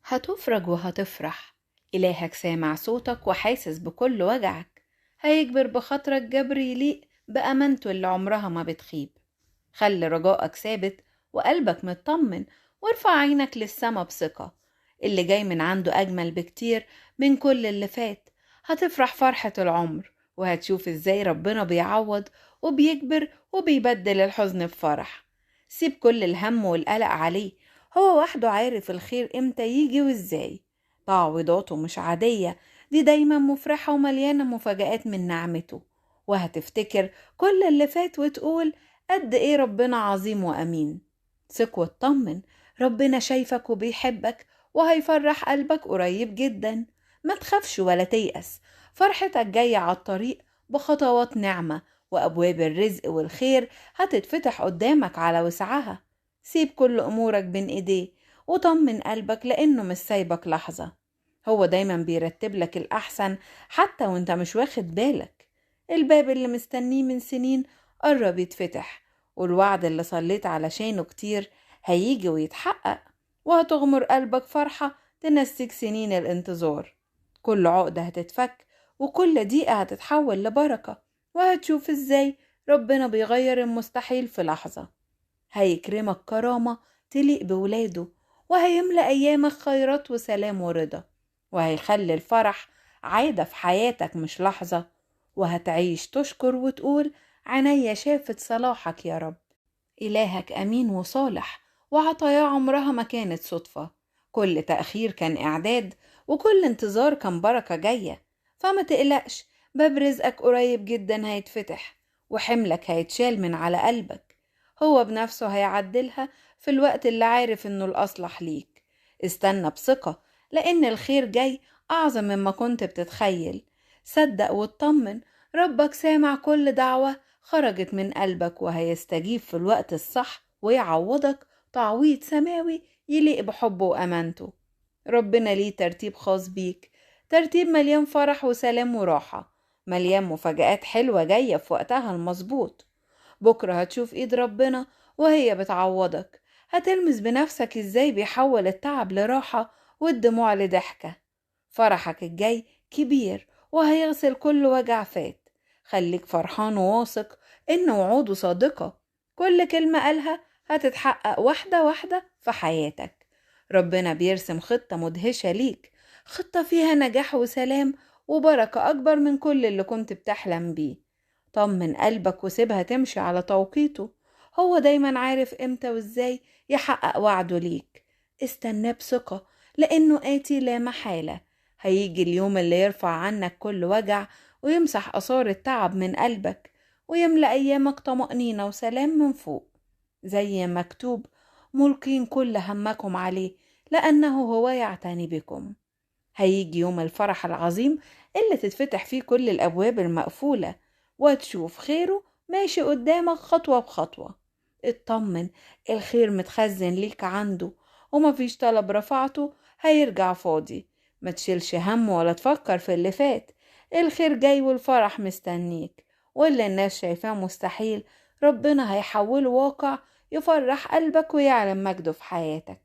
هتفرج وهتفرح. إلهك سامع صوتك وحاسس بكل وجعك. هيجبر بخاطرك جبر يليق بأمانته اللي عمرها ما بتخيب. خلي رجائك ثابت وقلبك مطمن، وارفع عينك للسما بثقة. اللي جاي من عنده أجمل بكتير من كل اللي فات. هتفرح فرحة العمر، وهتشوف ازاي ربنا بيعوض وبيجبر وبيبدل الحزن بفرح. سيب كل الهم والقلق عليه، هو وحده عارف الخير امتى يجي وازاي. تعويضاته مش عادية، دي دايما مفرحة ومليانة مفاجآت من نعمته. وهتفتكر كل اللي فات وتقول قد ايه ربنا عظيم وأمين. ثق واطمن، ربنا شايفك وبيحبك وهيفرح قلبك قريب جدا. ما تخافش ولا تيأس، فرحتك جاية على الطريق بخطوات نعمة، وأبواب الرزق والخير هتتفتح قدامك على وسعها. سيب كل أمورك بين إيديه وطمن قلبك، لأنه مش سايبك لحظة. هو دايما بيرتب لك الأحسن حتى وانت مش واخد بالك. الباب اللي مستنيه من سنين قرب يتفتح، والوعد اللي صليت علشانه كتير هيجي ويتحقق. وهتغمر قلبك فرحة تنسيك سنين الانتظار. كل عقدة هتتفك، وكل دقيقة هتتحول لبركة. وهتشوف ازاي ربنا بيغير المستحيل في لحظة. هيكرمك كرامة تليق بولاده، وهيملأ أيامك خيرات وسلام ورضا. وهيخلي الفرح عادة في حياتك مش لحظة. وهتعيش تشكر وتقول عينيا شافت صلاحك يا رب. إلهك أمين وصالح، وعطاياه عمرها ما كانت صدفة. كل تأخير كان إعداد، وكل انتظار كان بركة جاية. فما تقلقش، باب رزقك قريب جدا هيتفتح، وحملك هيتشال من على قلبك. هو بنفسه هيعدلها في الوقت اللي عارف إنه الأصلح ليك. استنى بثقة، لأن الخير جاي أعظم مما كنت بتتخيل. صدق واطمن، ربك سامع كل دعوة خرجت من قلبك، وهيستجيب في الوقت الصح ويعوضك تعويض سماوي يليق بحبه وأمانته. ربنا ليه ترتيب خاص بيك، ترتيب مليان فرح وسلام وراحة، مليان مفاجآت حلوة جاية في وقتها المظبوط. بكرة هتشوف ايد ربنا وهي بتعوضك. هتلمس بنفسك ازاي بيحول التعب لراحة والدموع لضحكة. فرحك الجاي كبير، وهيغسل كل وجع فات. خليك فرحان وواثق إن وعوده صادقة. كل كلمة قالها هتتحقق واحدة واحدة في حياتك. ربنا بيرسم خطة مدهشة ليك، خطة فيها نجاح وسلام وبركة أكبر من كل اللي كنت بتحلم بيه. طمن قلبك وسيبها تمشي على توقيته. هو دايما عارف امتى وازاي يحقق وعده ليك. استناه بثقة، لأنه آتي لا محالة. هيجي اليوم اللي يرفع عنك كل وجع، ويمسح آثار التعب من قلبك، ويملأ أيامك طمأنينة وسلام من فوق. زي ما مكتوب: ملقين كل همكم عليه لأنه هو يعتني بكم. هيجي يوم الفرح العظيم اللي تتفتح فيه كل الأبواب المقفولة، وتشوف خيره ماشي قدامك خطوة بخطوة. اطمن، الخير متخزن ليك عنده، ومفيش طلب رفعته هيرجع فاضي. ما تشيلش هم ولا تفكر في اللي فات. الخير جاي والفرح مستنيك، واللي الناس شايفاه مستحيل ربنا هيحوله واقع، يفرح قلبك ويعلم مجده في حياتك.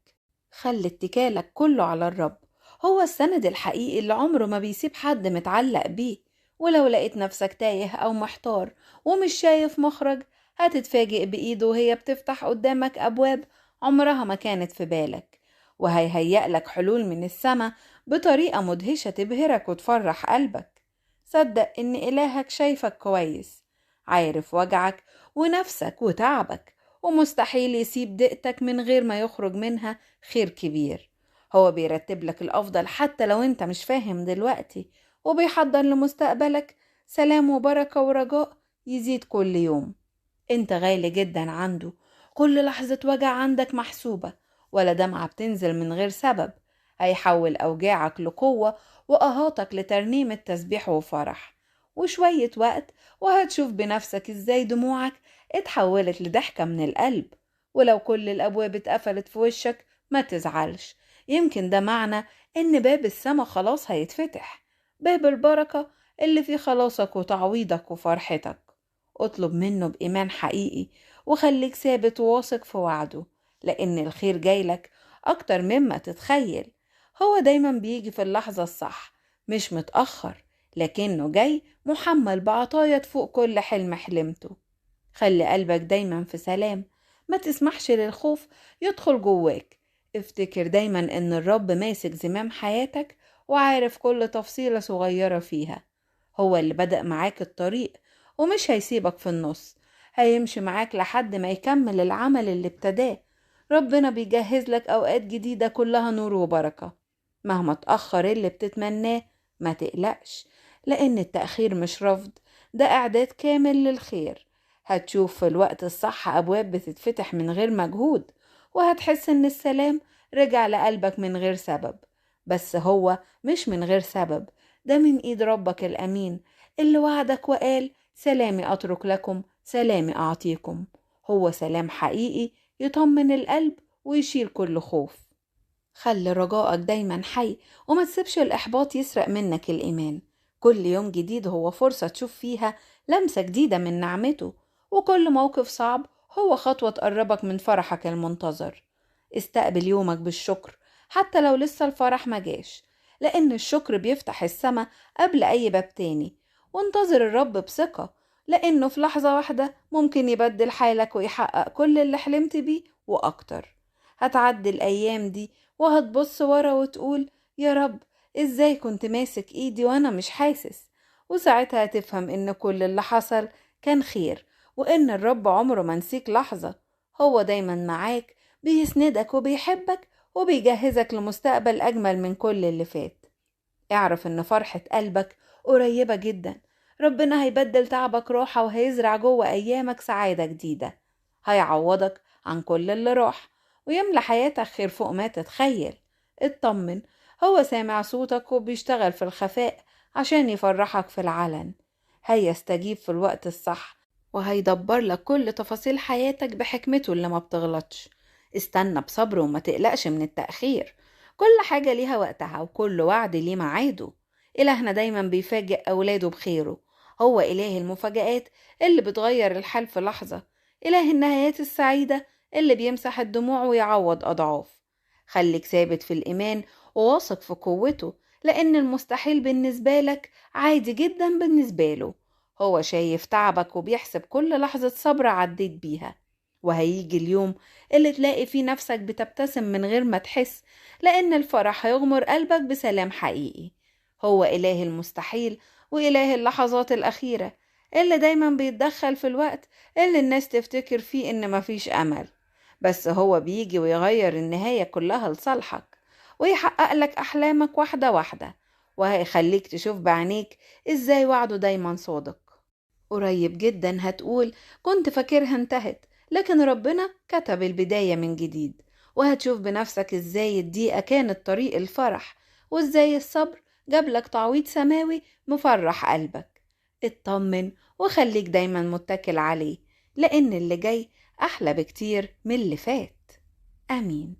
خلي اتكالك كله على الرب، هو السند الحقيقي اللي عمره ما بيسيب حد متعلق بيه. ولو لقيت نفسك تايه أو محتار ومش شايف مخرج، هتتفاجئ بإيده وهي بتفتح قدامك أبواب عمرها ما كانت في بالك. وهيهيأ لك حلول من السما بطريقة مدهشة تبهرك وتفرح قلبك. صدق إن إلهك شايفك كويس، عارف وجعك ونفسك وتعبك، ومستحيل يسيب دقتك من غير ما يخرج منها خير كبير. هو بيرتب لك الأفضل حتى لو انت مش فاهم دلوقتي، وبيحضر لمستقبلك سلام وبركة ورجاء يزيد كل يوم. انت غالي جدا عنده، كل لحظة وجع عندك محسوبة، ولا دمعة بتنزل من غير سبب. هيحول أوجاعك لقوة، وأهاتك لترنيمة تسبيح وفرح. وشوية وقت وهتشوف بنفسك ازاي دموعك اتحولت لضحكة من القلب. ولو كل الأبواب اتقفلت في وشك ما تزعلش، يمكن ده معنى إن باب السما خلاص هيتفتح، باب البركة اللي فيه خلاصك وتعويضك وفرحتك. اطلب منه بإيمان حقيقي، وخليك ثابت وواثق في وعده، لأن الخير جايلك أكتر مما تتخيل. هو دايما بيجي في اللحظة الصح، مش متأخر، لكنه جاي محمل بعطايا تفوق كل حلم حلمته. خلي قلبك دايما في سلام، ما تسمحش للخوف يدخل جواك. افتكر دايما ان الرب ماسك زمام حياتك وعارف كل تفصيلة صغيرة فيها. هو اللي بدأ معاك الطريق ومش هيسيبك في النص، هيمشي معاك لحد ما يكمل العمل اللي ابتداه. ربنا بيجهز لك أوقات جديدة كلها نور وبركة. مهما تأخر اللي بتتمناه ما تقلقش، لأن التأخير مش رفض، ده إعداد كامل للخير. هتشوف في الوقت الصح أبواب بتتفتح من غير مجهود، وهتحس إن السلام رجع لقلبك من غير سبب. بس هو مش من غير سبب، ده من إيد ربك الأمين اللي وعدك وقال: سلامي أترك لكم، سلامي أعطيكم. هو سلام حقيقي يطمن القلب ويشيل كل خوف. خلي رجائك دايما حي، وما تسيبش الإحباط يسرق منك الإيمان. كل يوم جديد هو فرصة تشوف فيها لمسة جديدة من نعمته، وكل موقف صعب هو خطوة تقربك من فرحك المنتظر. استقبل يومك بالشكر حتى لو لسه الفرح مجاش، لأن الشكر بيفتح السما قبل أي باب تاني. وانتظر الرب بثقة، لأنه في لحظة واحدة ممكن يبدل حالك ويحقق كل اللي حلمت بيه وأكتر. هتعدي الأيام دي وهتبص ورا وتقول: يا رب، ازاي كنت ماسك ايدي وانا مش حاسس؟ وساعتها هتفهم ان كل اللي حصل كان خير، وان الرب عمره ما نسيك لحظة. هو دايما معاك، بيسندك وبيحبك وبيجهزك لمستقبل اجمل من كل اللي فات. اعرف ان فرحة قلبك قريبة جدا. ربنا هيبدل تعبك راحة وهيزرع جوه ايامك سعادة جديدة. هيعوضك عن كل اللي راح ويملى حياتك خير فوق ما تتخيل. اطمن، هو سامع صوتك وبيشتغل في الخفاء عشان يفرحك في العلن. هيستجيب في الوقت الصح، وهيدبر لك كل تفاصيل حياتك بحكمته اللي ما بتغلطش. استنى بصبر وما تقلقش من التأخير. كل حاجة ليها وقتها وكل وعد ليه ميعاده. إلهنا دايما بيفاجئ أولاده بخيره. هو إله المفاجآت اللي بتغير الحال في لحظة. إله النهايات السعيدة اللي بيمسح الدموع ويعوض أضعاف. خليك ثابت في الإيمان وواثق في قوته، لأن المستحيل بالنسبة لك عادي جدا بالنسبة له. هو شايف تعبك وبيحسب كل لحظة صبر عديت بيها. وهيجي اليوم اللي تلاقي فيه نفسك بتبتسم من غير ما تحس، لأن الفرح هيغمر قلبك بسلام حقيقي. هو إله المستحيل وإله اللحظات الأخيرة، اللي دايما بيتدخل في الوقت اللي الناس تفتكر فيه إن مفيش أمل. بس هو بيجي ويغير النهاية كلها لصالحك، ويحقق لك أحلامك واحدة واحدة، وهيخليك تشوف بعينيك إزاي وعده دايما صادق. قريب جدا هتقول: كنت فاكرها انتهت، لكن ربنا كتب البداية من جديد. وهتشوف بنفسك إزاي الضيقة كانت طريق الفرح، وإزاي الصبر جابلك تعويض سماوي مفرح قلبك. اطمن وخليك دايما متكل عليه، لأن اللي جاي أحلى بكتير من اللي فات. آمين.